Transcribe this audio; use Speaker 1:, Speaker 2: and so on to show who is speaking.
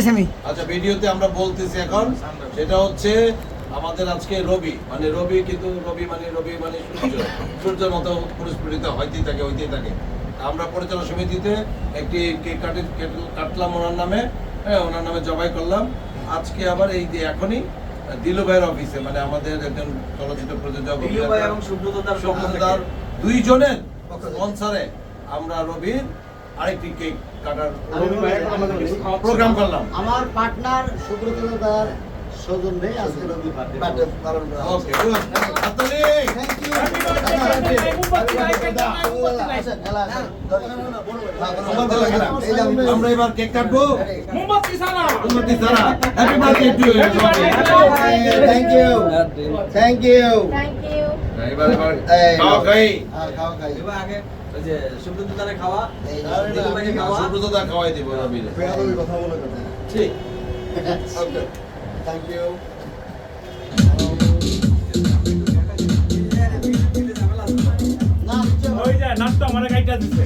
Speaker 1: বলতেছি আমি।
Speaker 2: আচ্ছা ভিডিওতে আমরা বলতেছি এখন সেটা হচ্ছে আমাদের আজকে রবি মানে রবি মানে সূর্যের মতো পরিস্ফুটিত হইতেই থাকে আমরা পরিচালনা সমিতিতে একটি কেক কাটলাম ওনার নামে, হ্যাঁ ওনার নামে জবাই করলাম। আজকে আবার এই যে এখনই দিলু ভাইয়ের অফিসে মানে আমাদের একজন চলচ্চিত্র প্রযোজক এবং সুব্রতদার দুইজনের স্পন্সরে আমরা রবির আরেকটি কেক কাটার প্রোগ্রাম করলাম।
Speaker 3: আমার পার্টনার সুব্রতদার সৌজন্যে আজকে রবি পার্টি পালন করা
Speaker 2: ওকে গুড হাততালি
Speaker 3: থ্যাংক ইউ
Speaker 2: আমরা এবার কেক কাটবো মোমবাতি ছাড়া happy birthday to you
Speaker 3: thank you thank you
Speaker 2: এবার খাও খাই
Speaker 3: এবার আগে ওই যে সুব্রতদারে খাওয়া
Speaker 2: সুব্রতদা খাওয়াই দিব রবিরে
Speaker 3: কথা বলে
Speaker 2: ঠিক ওকে
Speaker 3: থ্যাংক ইউ
Speaker 4: ওই যে নাট্য আমার গাইটা দিচ্ছে